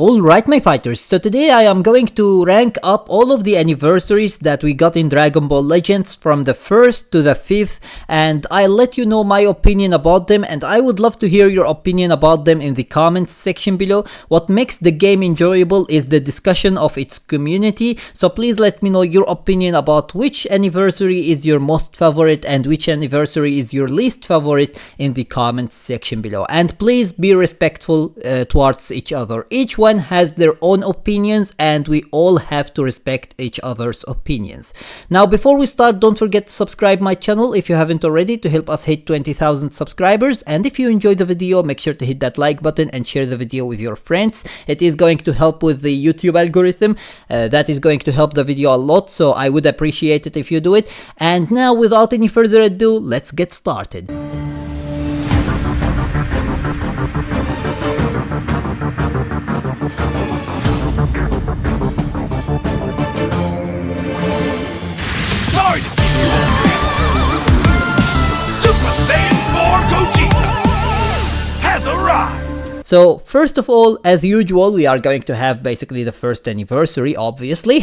Alright my fighters, so today I am going to rank up all of the anniversaries that we got in Dragon Ball Legends from the 1st to the 5th, and I'll let you know my opinion about them, and I would love to hear your opinion about them in the comments section below. What makes the game enjoyable is the discussion of its community, so please let me know your opinion about which anniversary is your most favorite and which anniversary is your least favorite in the comments section below. And please be respectful towards each other. Each one has their own opinions and we all have to respect each other's opinions. Now before we start, don't forget to subscribe my channel if you haven't already to help us hit 20,000 subscribers, and if you enjoyed the video make sure to hit that like button and share the video with your friends. It is going to help with the YouTube algorithm, that is going to help the video a lot, so I would appreciate it if you do it. And now without any further ado, let's get started. Super SSJ4 Gogeta has arrived! So first of all, as usual, we are going to have basically the first anniversary, obviously.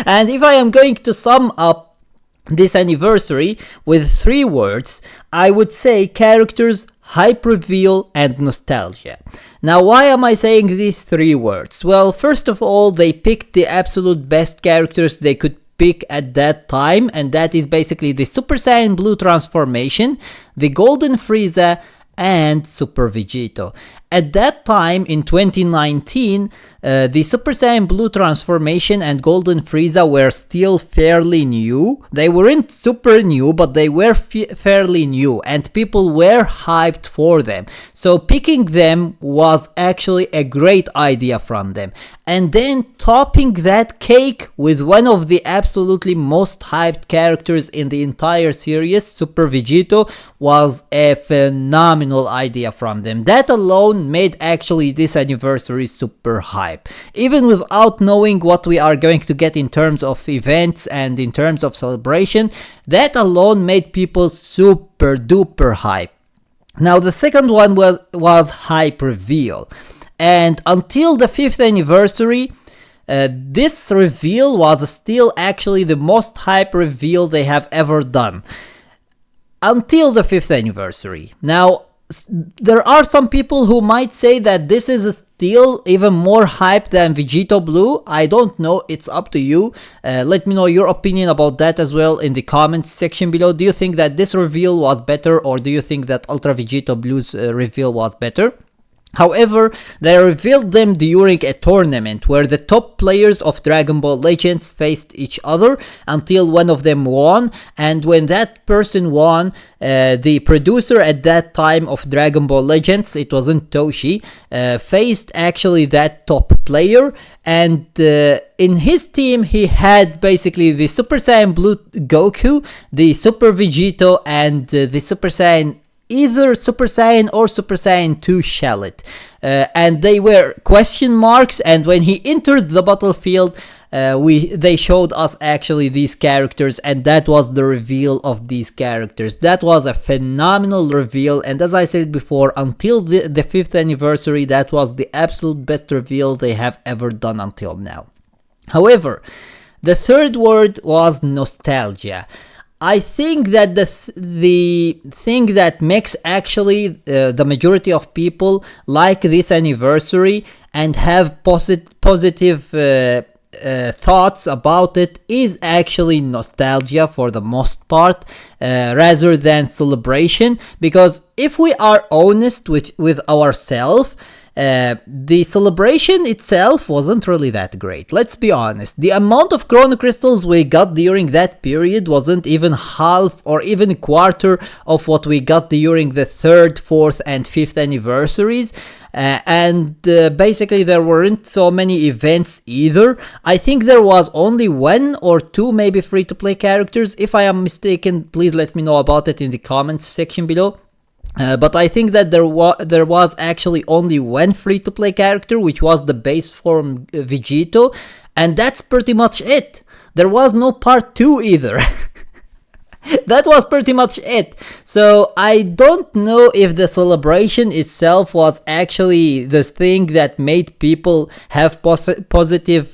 And if I am going to sum up this anniversary with 3 words, I would say characters, hype reveal, and nostalgia. Now why am I saying these 3 words? Well, first of all, they picked the absolute best characters they could pick at that time, and that is basically the Super Saiyan Blue transformation, the Golden Frieza, and Super Vegeta. At that time in 2019, the Super Saiyan Blue transformation and Golden Frieza were still fairly new. They weren't super new, but they were fairly new and people were hyped for them. So picking them was actually a great idea from them. And then topping that cake with one of the absolutely most hyped characters in the entire series, Super Vegeta, was a phenomenal idea from them. That alone made actually this anniversary super hype. Even without knowing what we are going to get in terms of events and in terms of celebration, that alone made people super duper hype. Now the second one was hype reveal. And until the 5th anniversary, this reveal was still actually the most hype reveal they have ever done. Until the 5th anniversary. Now, there are some people who might say that this is still even more hype than Vegeta Blue. I don't know, it's up to you. Let me know your opinion about that as well in the comments section below. Do you think that this reveal was better, or do you think that Ultra Vegeta Blue's reveal was better? However, they revealed them during a tournament where the top players of Dragon Ball Legends faced each other until one of them won, and when that person won, the producer at that time of Dragon Ball Legends, it wasn't Toshi, faced actually that top player, and in his team he had basically the Super Saiyan Blue Goku, the Super Vegeta, and the Super Saiyan, either Super Saiyan or Super Saiyan 2 Shallot, and they were question marks, and when he entered the battlefield they showed us actually these characters, and that was the reveal of these characters. That was a phenomenal reveal, and as I said before, until the 5th anniversary, that was the absolute best reveal they have ever done until now. However, the third word was nostalgia. I think that the thing that makes actually the majority of people like this anniversary and have positive thoughts about it is actually nostalgia for the most part, rather than celebration. Because if we are honest with ourselves, the celebration itself wasn't really that great. Let's be honest. The amount of chrono crystals we got during that period wasn't even half or even a quarter of what we got during the 3rd, 4th, and 5th anniversaries. And basically there weren't so many events either. I think there was only 1 or 2 maybe free-to-play characters. If I am mistaken, please let me know about it in the comments section below. But I think that there was actually only 1 free-to-play character, which was the base form Vegeta, and that's pretty much it. There was no part 2 either. That was pretty much it. So I don't know if the celebration itself was actually the thing that made people have positive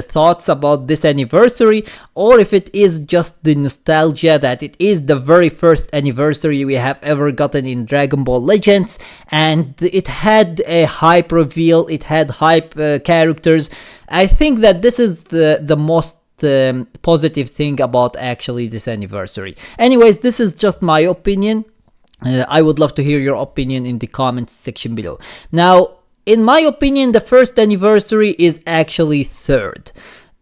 thoughts about this anniversary, or if it is just the nostalgia that it is the very first anniversary we have ever gotten in Dragon Ball Legends, and it had a hype reveal, it had hype characters. I think that this is the most positive thing about actually this anniversary. Anyways, this is just my opinion. I would love to hear your opinion in the comments section below. Now, in my opinion, the first anniversary is actually third.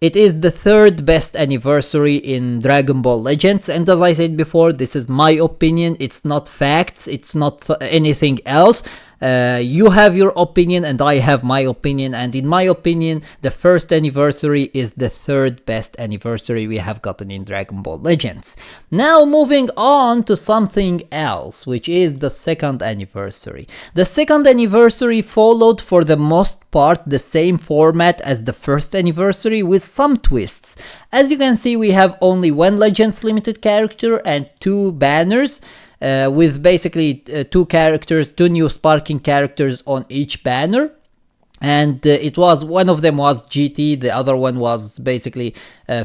It is the third best anniversary in Dragon Ball Legends, and as I said before, this is my opinion, it's not facts, it's not anything else. You have your opinion and I have my opinion, and in my opinion, the first anniversary is the third best anniversary we have gotten in Dragon Ball Legends. Now moving on to something else, which is the second anniversary. The second anniversary followed for the most part the same format as the first anniversary with some twists. As you can see, we have only one Legends limited character and two banners. With basically two new sparking characters on each banner, and it was one of them was GT, the other one was basically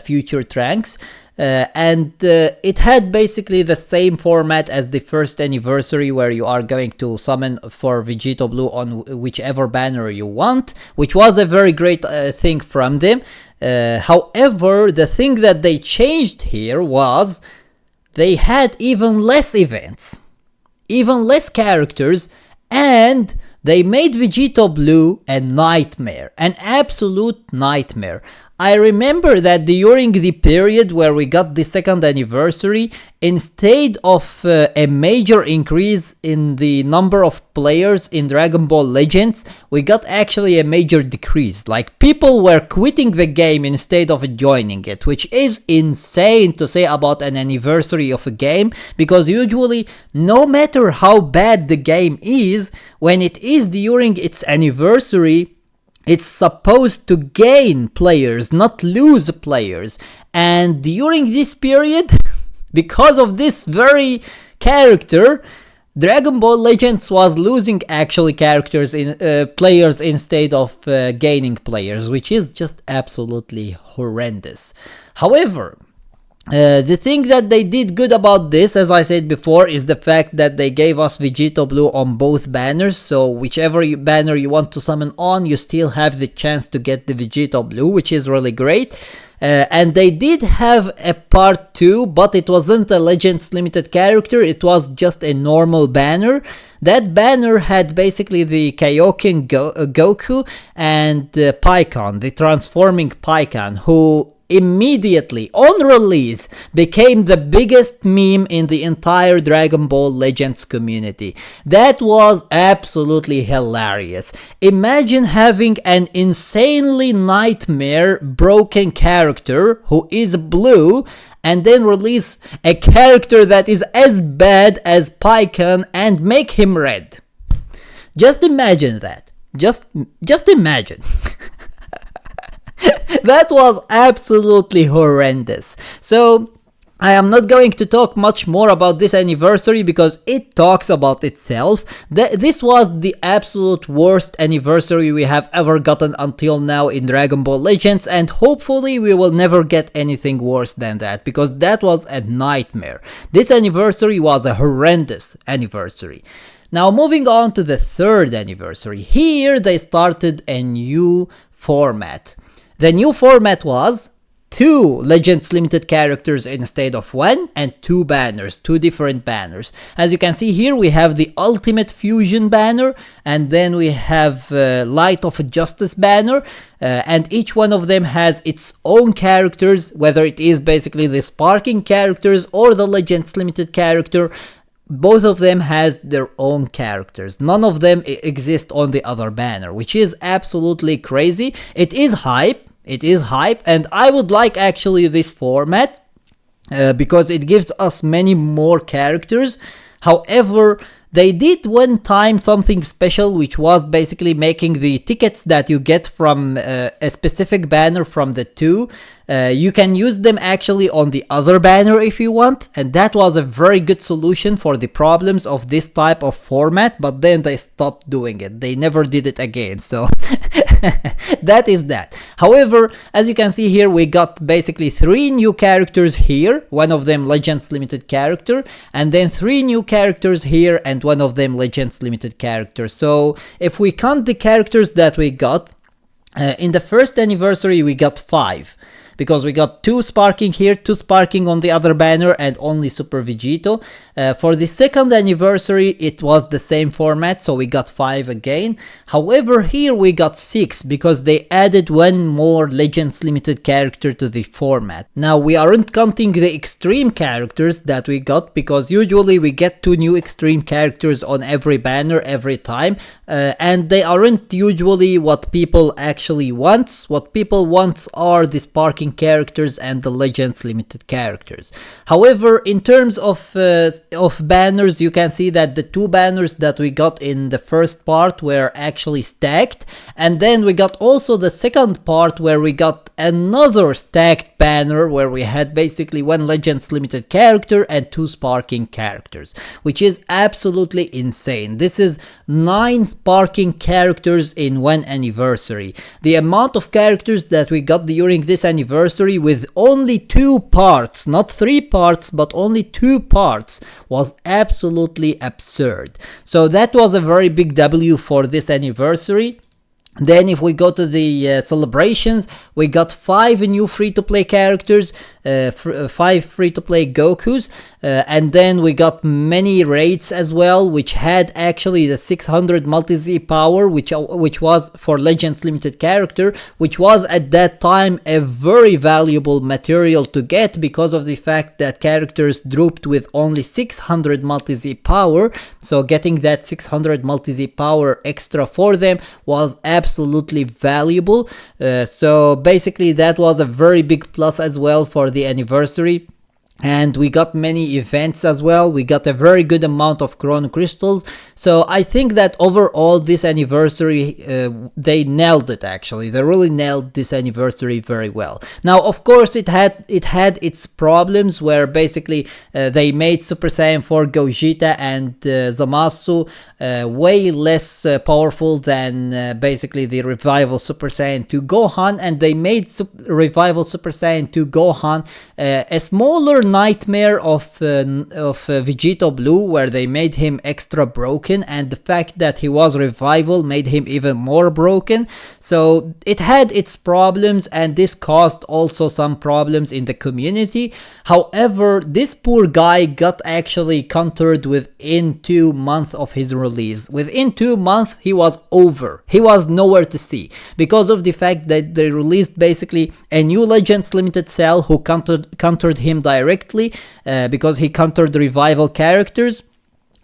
Future Trunks, and it had basically the same format as the first anniversary, where you are going to summon for Vegeta Blue on whichever banner you want, which was a very great thing from them. However, the thing that they changed here was they had even less events, even less characters, and they made Vegeta Blue a nightmare, an absolute nightmare. I remember that during the period where we got the second anniversary, instead of a major increase in the number of players in Dragon Ball Legends, we got actually a major decrease. Like, people were quitting the game instead of joining it, which is insane to say about an anniversary of a game, because usually, no matter how bad the game is, when it is during its anniversary, it's supposed to gain players, not lose players. And during this period, because of this very character, Dragon Ball Legends was losing actually characters in players instead of gaining players, which is just absolutely horrendous. However, the thing that they did good about this, as I said before, is the fact that they gave us Vegeta Blue on both banners, so whichever banner you want to summon on, you still have the chance to get the Vegeta Blue, which is really great. And they did have a part 2, but it wasn't a Legends limited character, it was just a normal banner. That banner had basically the Kaioken Goku and Pikkon, the transforming Pikkon, who immediately on release became the biggest meme in the entire Dragon Ball Legends community. That was absolutely hilarious. Imagine having an insanely nightmare broken character who is blue, and then release a character that is as bad as Pikkon and make him red. Just imagine that. Just imagine. That was absolutely horrendous. So I am not going to talk much more about this anniversary because it talks about itself. This was the absolute worst anniversary we have ever gotten until now in Dragon Ball Legends, and hopefully we will never get anything worse than that, because that was a nightmare. This anniversary was a horrendous anniversary. Now moving on to the third anniversary. Here they started a new format. The new format was 2 Legends limited characters instead of 1, and 2 banners, 2 different banners. As you can see here, we have the Ultimate Fusion banner, and then we have Light of Justice banner, and each one of them has its own characters, whether it is basically the Sparking characters or the Legends limited character. Both of them has their own characters. None of them exist on the other banner, which is absolutely crazy. It is hype, and I would like actually this format because it gives us many more characters. However, They did one time something special, which was basically making the tickets that you get from a specific banner from the two. You can use them actually on the other banner if you want, and that was a very good solution for the problems of this type of format, but then they stopped doing it. They never did it again, so that is that. However, as you can see here, we got basically 3 new characters here, one of them Legends Limited character, and then 3 new characters here, and one of them Legends Limited character. So if we count the characters that we got, in the first anniversary we got 5. Because we got 2 sparking here, 2 sparking on the other banner, and only Super Vegeta. For the second anniversary, it was the same format, so we got 5 again. However, here we got 6, because they added 1 more Legends Limited character to the format. Now, we aren't counting the extreme characters that we got, because usually we get 2 new extreme characters on every banner every time, and they aren't usually what people actually want. What people want are the sparking characters and the Legends Limited characters. However, in terms of banners, you can see that the 2 banners that we got in the first part were actually stacked, and then we got also the second part where we got another stacked banner where we had basically 1 Legends Limited character and 2 sparking characters, which is absolutely insane. This is 9 sparking characters in 1 anniversary. The amount of characters that we got during this anniversary with only 2 parts, not 3 parts, but only 2 parts, was absolutely absurd. So that was a very big W for this anniversary. Then if we go to the celebrations, we got 5 new free-to-play characters, 5 free-to-play Gokus, and then we got many raids as well, which had actually the 600 multi-Z power, which was for Legends Limited character, which was at that time a very valuable material to get because of the fact that characters dropped with only 600 multi-Z power, so getting that 600 multi-Z power extra for them was absolutely valuable. So basically that was a very big plus as well for the anniversary. And we got many events as well. We got a very good amount of chrono crystals. So I think that overall this anniversary, they nailed it actually. They really nailed this anniversary very well. Now, of course, it had its problems where basically they made Super Saiyan 4 Gogeta and Zamasu way less powerful than basically the Revival Super Saiyan 2 Gohan. And they made Revival Super Saiyan 2 Gohan a smaller nightmare of Vegeta Blue, where they made him extra broken, and the fact that he was Revival made him even more broken. So it had its problems, and this caused also some problems in the community. However, this poor guy got actually countered within 2 months of his release. Within 2 months he was over. He was nowhere to see because of the fact that they released basically a new Legends Limited cell who countered him directly, because he countered the Revival characters.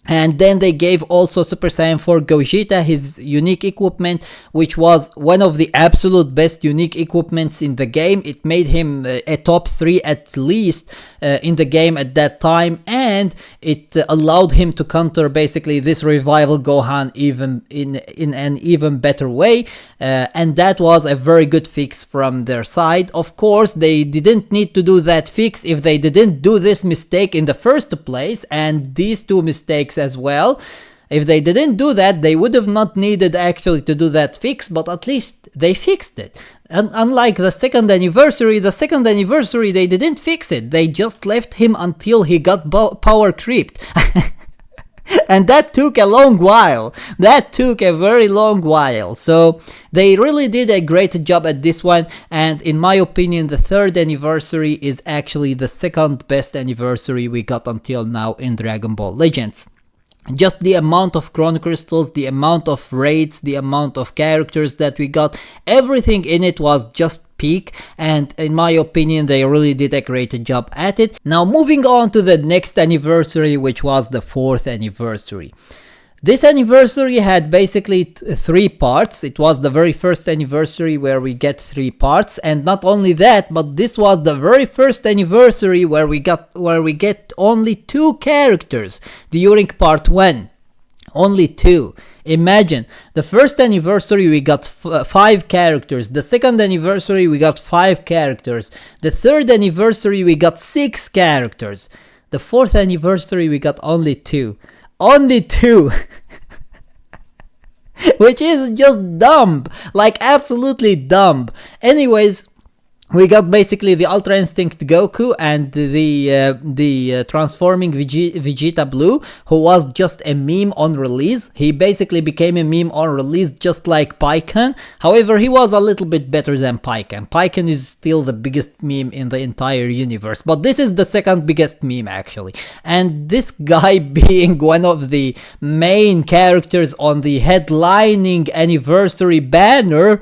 And then they gave also Super Saiyan 4 Gogeta his unique equipment, which was one of the absolute best unique equipments in the game. It made him a top 3 at least in the game at that time, and it allowed him to counter basically this Revival Gohan even in an even better way, and that was a very good fix from their side. Of course, they didn't need to do that fix if they didn't do this mistake in the first place, and these 2 mistakes as well. If they didn't do that, they would have not needed actually to do that fix, but at least they fixed it. And unlike the second anniversary they didn't fix it. They just left him until he got power creeped. And that took a long while. That took a very long while. So they really did a great job at this one. And in my opinion, the third anniversary is actually the second best anniversary we got until now in Dragon Ball Legends. Just the amount of chrono crystals, the amount of raids, the amount of characters that we got, everything in it was just peak, and in my opinion they really did a great job at it. Now moving on to the next anniversary, which was the 4th anniversary. This anniversary had basically 3 parts. It was the very first anniversary where we get 3 parts, and not only that, but this was the very first anniversary where we get only 2 characters during part 1. Only 2. Imagine, the first anniversary we got 5 characters, the second anniversary we got 5 characters, the third anniversary we got 6 characters, the fourth anniversary we got only 2. Only 2! Which is just dumb, like absolutely dumb. Anyways, we got basically the Ultra Instinct Goku and the transforming Vegeta Blue, who was just a meme on release. He basically became a meme on release just like Piken. However, he was a little bit better than Piken. Piken is still the biggest meme in the entire universe, but this is the second biggest meme actually. And this guy being one of the main characters on the headlining anniversary banner,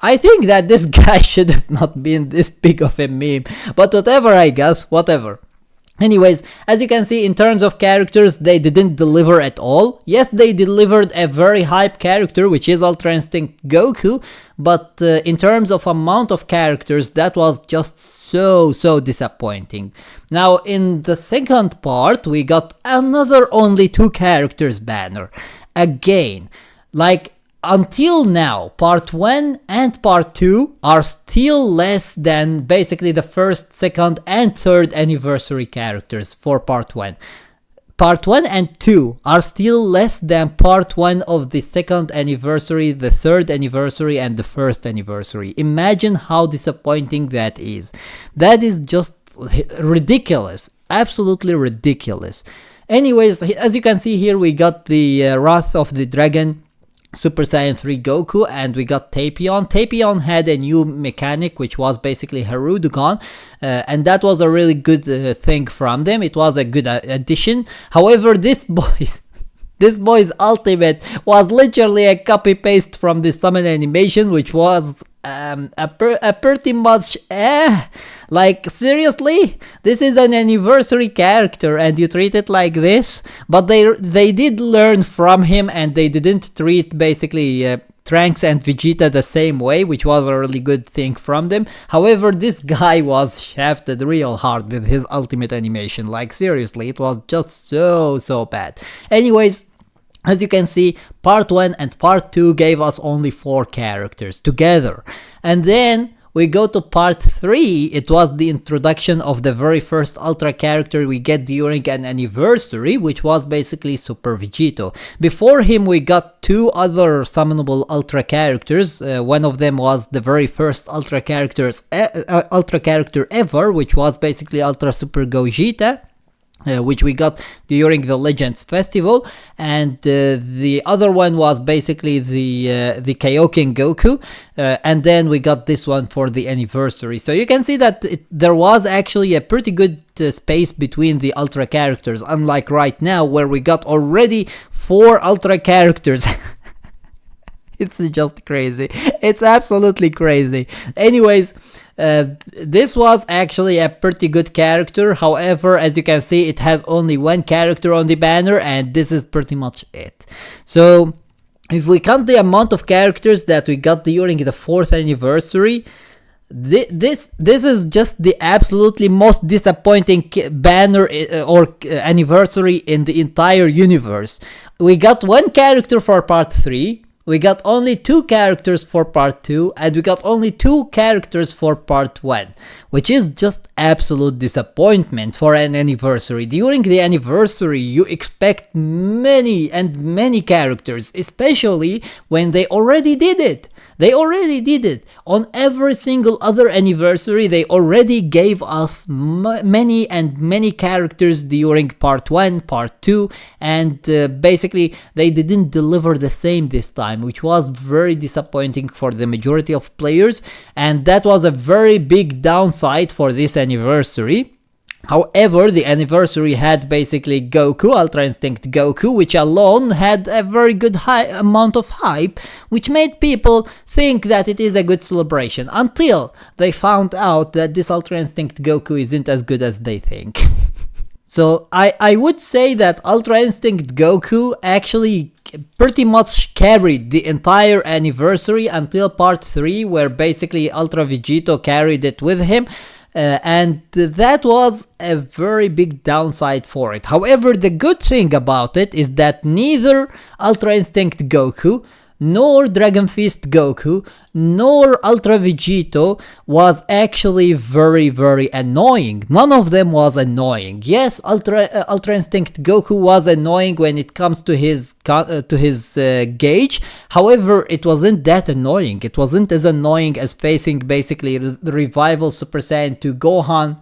I think that this guy should have not been this big of a meme, but whatever, I guess, whatever. Anyways, as you can see, in terms of characters, they didn't deliver at all. Yes, they delivered a very hype character, which is Ultra Instinct Goku, but in terms of amount of characters, that was just so disappointing. Now, in the second part, we got another only 2 characters banner. Again, like, until now, part 1 and part 2 are still less than basically the first, second and third anniversary characters for part 1. Part 1 and 2 are still less than part 1 of the second anniversary, the third anniversary and the first anniversary. Imagine how disappointing that is. That is just ridiculous, absolutely ridiculous. Anyways, as you can see here, we got the Wrath of the Dragon Super Saiyan 3 Goku, and we got Tapion. Tapion had a new mechanic, which was basically Harudugan, and that was a really good thing from them. It was a good addition. However, this boy's ultimate was literally a copy paste from the summon animation, which was a pretty much like, seriously, this is an anniversary character and you treat it like this? But they did learn from him, and they didn't treat basically Trunks and Vegeta the same way, which was a really good thing from them. However, this guy was shafted real hard with his ultimate animation. Like, seriously, it was just so bad. Anyways, as you can see, part 1 and part 2 gave us only 4 characters together. And then we go to part 3, it was the introduction of the very first Ultra character we get during an anniversary, which was basically Super Vegeta. Before him we got 2 other summonable Ultra characters. One of them was the very first Ultra character ever, which was basically Ultra Super Gogeta. Which we got during the Legends Festival, and the other one was basically the Kaioken Goku, and then we got this one for the anniversary. So you can see that there was actually a pretty good space between the Ultra characters, unlike right now where we got already 4 Ultra characters. It's just crazy. It's absolutely crazy. Anyways, this was actually a pretty good character. However, as you can see, it has only 1 character on the banner, and this is pretty much it. So if we count the amount of characters that we got during the 4th anniversary, this is just the absolutely most disappointing banner or anniversary in the entire universe. We got 1 character for part 3. We got only 2 characters for part 2, and we got only 2 characters for part 1, which is just absolute disappointment for an anniversary. During the anniversary, you expect many characters, especially when they already did it. They already did it. On every single other anniversary, they already gave us many characters during part 1, part 2, and basically they didn't deliver the same this time, which was very disappointing for the majority of players, and that was a very big downside for this anniversary. However, the anniversary had basically Goku, Ultra Instinct Goku, which alone had a very good amount of hype, which made people think that it is a good celebration, until they found out that this Ultra Instinct Goku isn't as good as they think. So I would say that Ultra Instinct Goku actually pretty much carried the entire anniversary until part 3, where basically Ultra Vegeta carried it with him. and that was a very big downside for it. However, the good thing about it is that neither Ultra Instinct Goku, nor Dragon Fist Goku, nor Ultra Vegeta was actually very annoying. None of them was annoying. Yes, Ultra Instinct Goku was annoying when it comes to his gauge. However, it wasn't that annoying. It wasn't as annoying as facing basically the Revival Super Saiyan 2 Gohan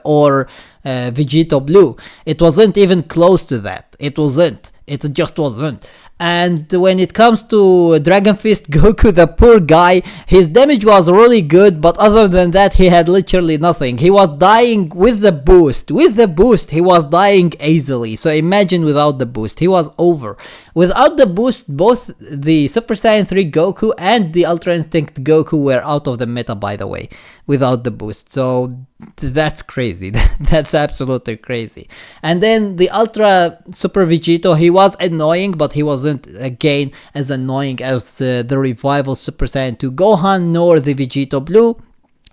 or Vegeta Blue. It wasn't even close to that. It wasn't. It just wasn't. And when it comes to Dragon Fist Goku, the poor guy, his damage was really good, but other than that, he had literally nothing. He was dying with the boost. With the boost, he was dying easily. So imagine without the boost, he was over. Without the boost, both the Super Saiyan 3 Goku and the Ultra Instinct Goku were out of the meta, by the way, without the boost. So that's crazy. That's absolutely crazy. And then the Ultra Super Vegeta, he was annoying, but he wasn't again as annoying as the Revival Super Saiyan 2 Gohan nor the Vegeta Blue.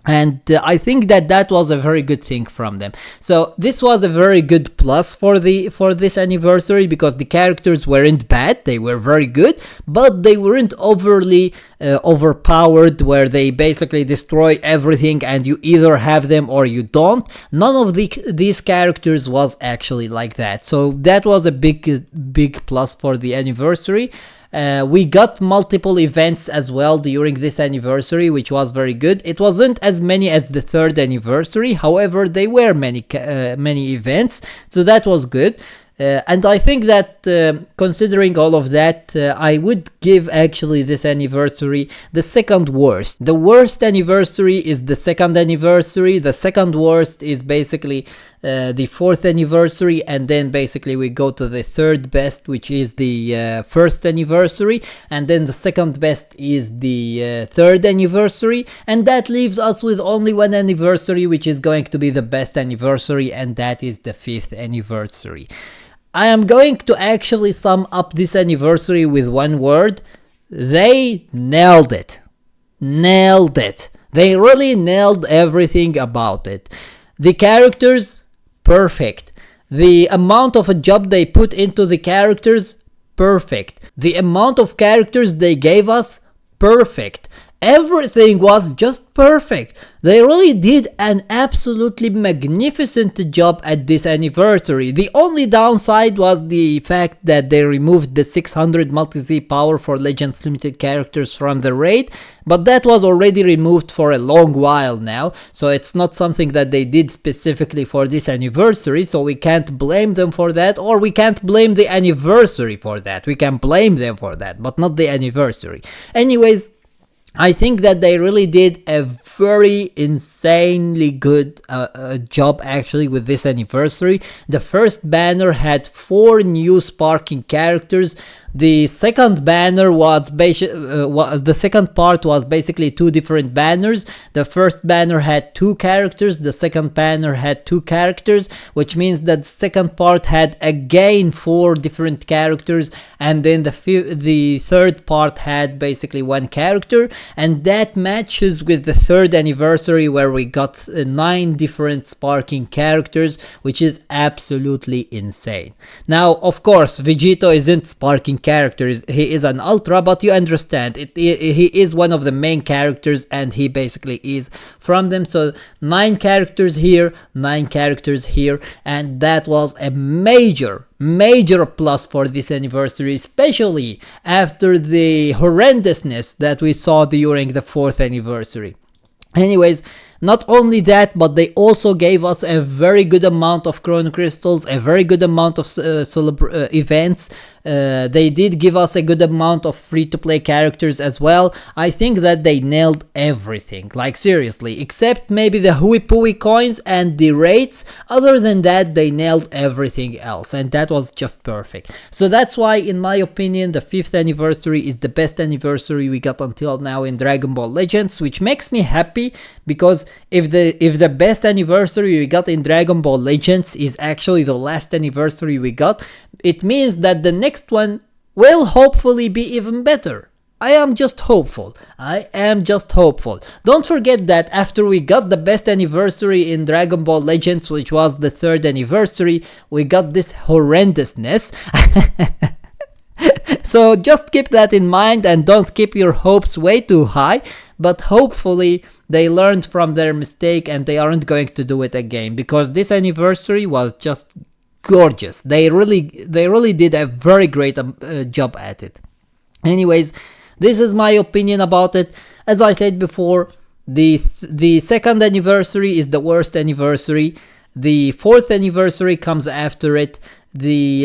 And I think that was a very good thing from them. So this was a very good plus for this anniversary, because the characters weren't bad, they were very good, but they weren't overly overpowered, where they basically destroy everything and you either have them or you don't. None of these characters was actually like that. So that was a big plus for the anniversary. We got multiple events as well during this anniversary, which was very good. It wasn't as many as the third anniversary, however, they were many events, so that was good. And I think that considering all of that, I would give actually this anniversary the second worst. The worst anniversary is the second anniversary, the second worst is basically the fourth anniversary, and then basically we go to the third best, which is the first anniversary, and then the second best is the third anniversary, and that leaves us with only one anniversary, which is going to be the best anniversary, and that is the fifth anniversary. I am going to actually sum up this anniversary with one word. They nailed it. Nailed it. They really nailed everything about it. The characters, perfect. The amount of a job they put into the characters, perfect. The amount of characters they gave us, perfect. Everything was just perfect. They really did an absolutely magnificent job at this anniversary. The only downside was the fact that they removed the 600 multi-Z power for Legends Limited characters from the raid, but that was already removed for a long while now, so it's not something that they did specifically for this anniversary, so we can't blame them for that, or we can't blame the anniversary for that. We can blame them for that, but not the anniversary. Anyways, I think that they really did a very insanely good job actually with this anniversary. The first banner had 4 new sparking characters. The second banner was the second part was basically 2 different banners. The first banner had 2 characters, the second banner had 2 characters, which means that the second part had again 4 different characters, and then the third part had basically 1 character, and that matches with the third anniversary where we got 9 different sparking characters, which is absolutely insane. Now, of course, Vegeta isn't sparking characters, he is an ultra, but you understand, he is one of the main characters and he basically is from them. So 9 characters here, 9 characters here, and that was a major plus for this anniversary, especially after the horrendousness that we saw during the 4th anniversary. Anyways, not only that, but they also gave us a very good amount of chrono crystals, a very good amount of events. They did give us a good amount of free-to-play characters as well. I think that they nailed everything, like seriously, except maybe the Hui Pui coins and the rates. Other than that, they nailed everything else, and that was just perfect. So that's why, in my opinion, the 5th anniversary is the best anniversary we got until now in Dragon Ball Legends, which makes me happy, because if the best anniversary we got in Dragon Ball Legends is actually the last anniversary we got, it means that the next one will hopefully be even better. I am just hopeful. I am just hopeful. Don't forget that after we got the best anniversary in Dragon Ball Legends, which was the 3rd anniversary, we got this horrendousness. So just keep that in mind and don't keep your hopes way too high, but hopefully they learned from their mistake and they aren't going to do it again, because this anniversary was just gorgeous. They really did a very great job at it. Anyways, this is my opinion about it. As I said before, the 2nd anniversary is the worst anniversary. The 4th anniversary comes after it. The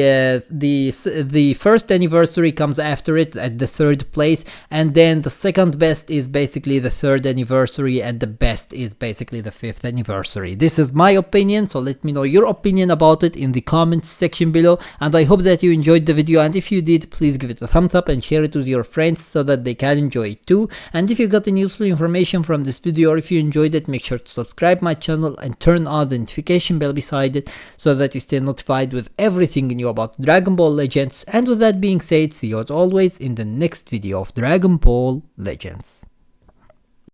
1st anniversary comes after it at the 3rd place, and then the 2nd best is basically the 3rd anniversary, and the best is basically the 5th anniversary. This is my opinion, so let me know your opinion about it in the comments section below, and I hope that you enjoyed the video, and if you did, please give it a thumbs up and share it with your friends so that they can enjoy it too. And if you got any useful information from this video, or if you enjoyed it, make sure to subscribe my channel and turn on the notification bell beside it so that you stay notified with everything new about Dragon Ball Legends. And with that being said, see you as always in the next video of Dragon Ball Legends.